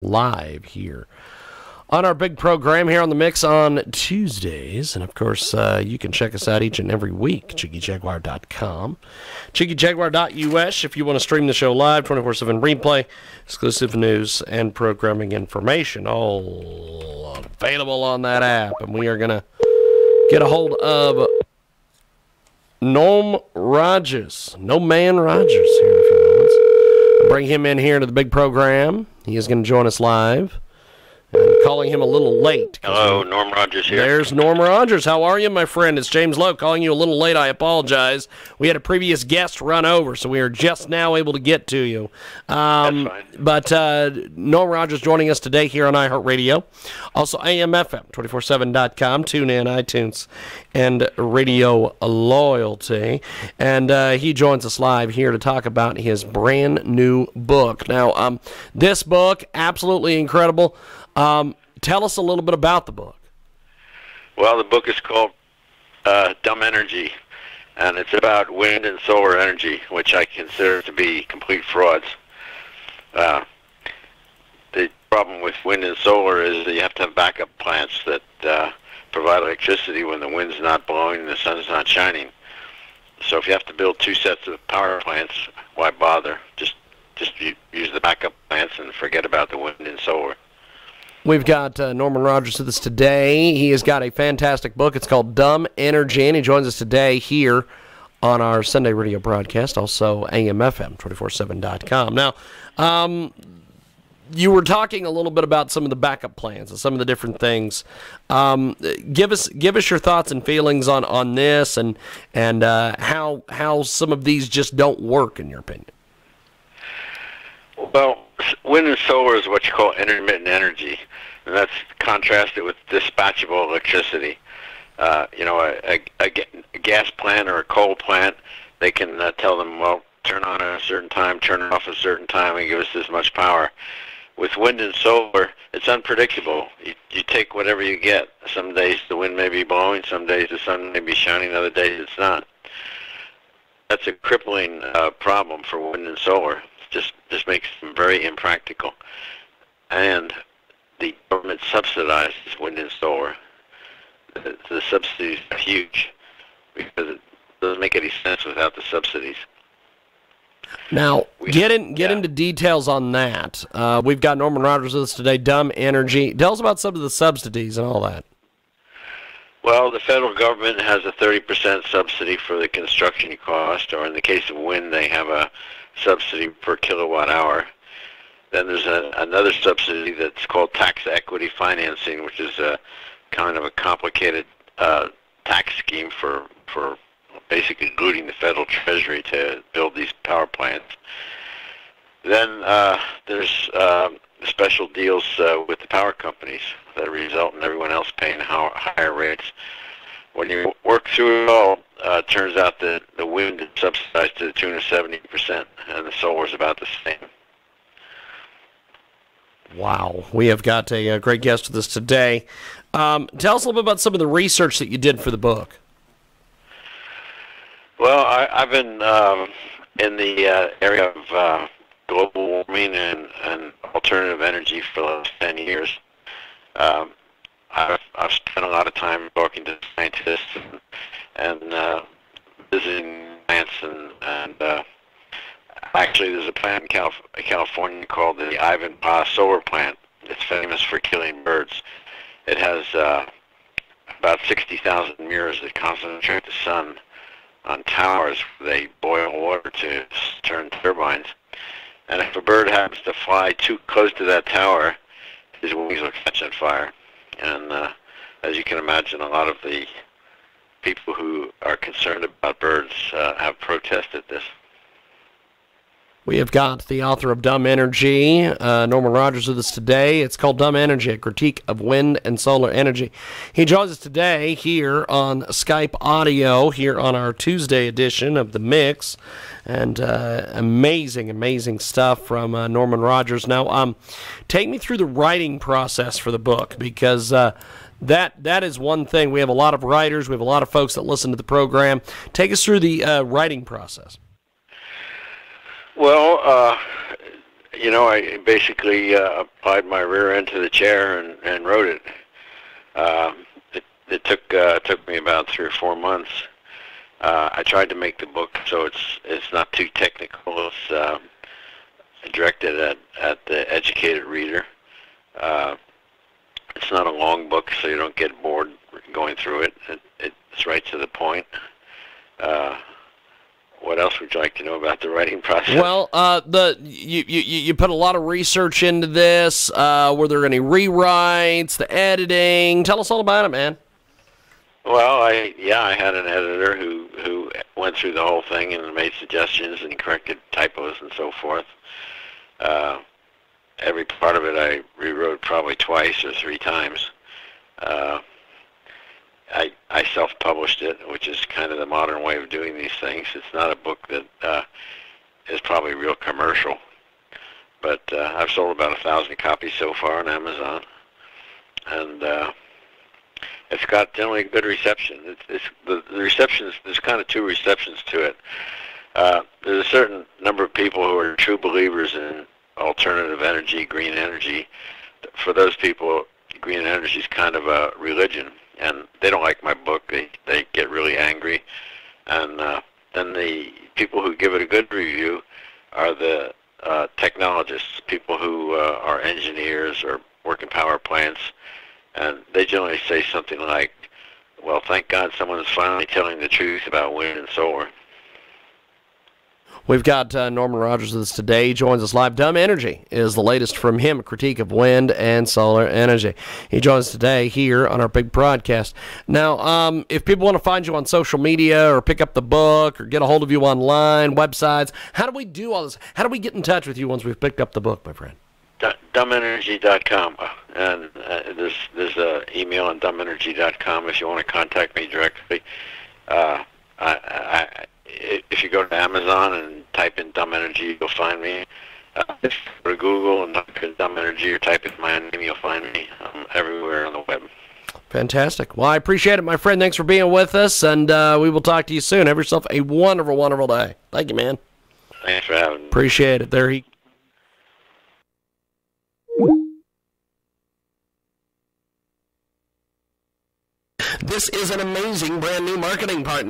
live here on our big program here on the Mix on Tuesdays. And, of course, you can check us out each and every week, JiggyJaguar.com, JiggyJaguar.us if you want to stream the show live, 24/7 replay, exclusive news and programming information, all available on that app. And we are going to get a hold of No Man Rogers here in a few moments. I'll bring him in here to the big program. He is going to join us live. And calling him a little late. Hello, Norm Rogers here. There's Norm Rogers. How are you, my friend? It's James Lowe calling you a little late. I apologize. We had a previous guest run over, so we are just now able to get to you. That's fine. But Norm Rogers joining us today here on iHeartRadio. Also, AMFM, 247.com, TuneIn, iTunes, and Radio Loyalty. And he joins us live here to talk about his brand new book. Now, this book, absolutely incredible. Tell us a little bit about the book. Well, the book is called Dumb Energy, and it's about wind and solar energy, which I consider to be complete frauds. The problem with wind and solar is that you have to have backup plants that provide electricity when the wind's not blowing and the sun's not shining. So if you have to build two sets of power plants, why bother? Just use the backup plants and forget about the wind and solar. We've got Norman Rogers with us today. He has got a fantastic book. It's called Dumb Energy, and he joins us today here on our Sunday radio broadcast, also AMFM, 247.com. Now, you were talking a little bit about some of the backup plans and some of the different things. Give us your thoughts and feelings on this and how some of these just don't work, in your opinion. Well, wind and solar is what you call intermittent energy, and that's contrasted with dispatchable electricity. A gas plant or a coal plant, they can tell them, well, turn on at a certain time, turn it off at a certain time, and give us this much power. With wind and solar, it's unpredictable. You take whatever you get. Some days the wind may be blowing, some days the sun may be shining, other days it's not. That's a crippling problem for wind and solar. Just makes them very impractical. And the government subsidizes wind and solar. The subsidies are huge because it doesn't make any sense without the subsidies. Now, get into details on that. We've got Norman Rogers with us today, Dumb Energy. Tell us about some of the subsidies and all that. Well, the federal government has a 30% subsidy for the construction cost, or in the case of wind, they have a subsidy per kilowatt hour. Then there's another subsidy that's called tax equity financing, which is a kind of a complicated tax scheme for basically looting the federal treasury to build these power plants. Then there's special deals with the power companies that result in everyone else paying higher rates. When you work through it all, it turns out that the wind is subsidized to the tune of 70%, and the solar is about the same. Wow. We have got a great guest with us today. Tell us a little bit about some of the research that you did for the book. Well, I've been in the area of global warming and alternative energy for the last 10 years. I've spent a lot of time talking to scientists and visiting plants and actually there's a plant in California called the Ivanpah solar plant. It's famous for killing birds. It has about 60,000 mirrors that concentrate the sun on towers. They boil water to turn turbines. And if a bird happens to fly too close to that tower, his wings will catch on fire. And as you can imagine, a lot of the people who are concerned about birds have protested this. We have got the author of Dumb Energy, Norman Rogers, with us today. It's called Dumb Energy, a critique of wind and solar energy. He joins us today here on Skype audio, here on our Tuesday edition of The Mix. And amazing stuff from Norman Rogers. Now, take me through the writing process for the book, because that is one thing. We have a lot of writers. We have a lot of folks that listen to the program. Take us through the writing process. Well, I basically applied my rear end to the chair and wrote it. It took me about 3 or 4 months. I tried to make the book so it's not too technical. It's directed at the educated reader. It's not a long book, so you don't get bored going through it. It's right to the point. What else would you like to know about the writing process? Well, you put a lot of research into this. Were there any rewrites, the editing? Tell us all about it, man. Well, I had an editor who went through the whole thing and made suggestions and corrected typos and so forth. Every part of it I rewrote probably 2 or 3 times. I self-published it, which is kind of the modern way of doing these things. It's not a book that is probably real commercial, but I've sold about 1,000 copies so far on Amazon, and it's got generally good reception. The reception there's kind of 2 receptions to it. There's a certain number of people who are true believers in alternative energy, green energy. For those people, green energy is kind of a religion, and they don't like my book. They get really angry, and then the people who give it a good review are the technologists, people who are engineers or work in power plants, and they generally say something like, well, thank God someone is finally telling the truth about wind and solar. We've got Norman Rogers with us today. He joins us live. Dumb Energy is the latest from him, a critique of wind and solar energy. He joins us today here on our big broadcast. Now, if people want to find you on social media or pick up the book or get a hold of you online, websites, how do we do all this? How do we get in touch with you once we've picked up the book, my friend? dumbenergy.com, and there's an email on dumbenergy.com if you want to contact me directly. If you go to Amazon and type in Dumb Energy, you'll find me. If you go to Google and type in Dumb Energy or type in my name, you'll find me. I'm everywhere on the web. Fantastic. Well, I appreciate it, my friend. Thanks for being with us, and we will talk to you soon. Have yourself a wonderful, wonderful day. Thank you, man. Thanks for having me. Appreciate it. There he This is an amazing brand new marketing partner.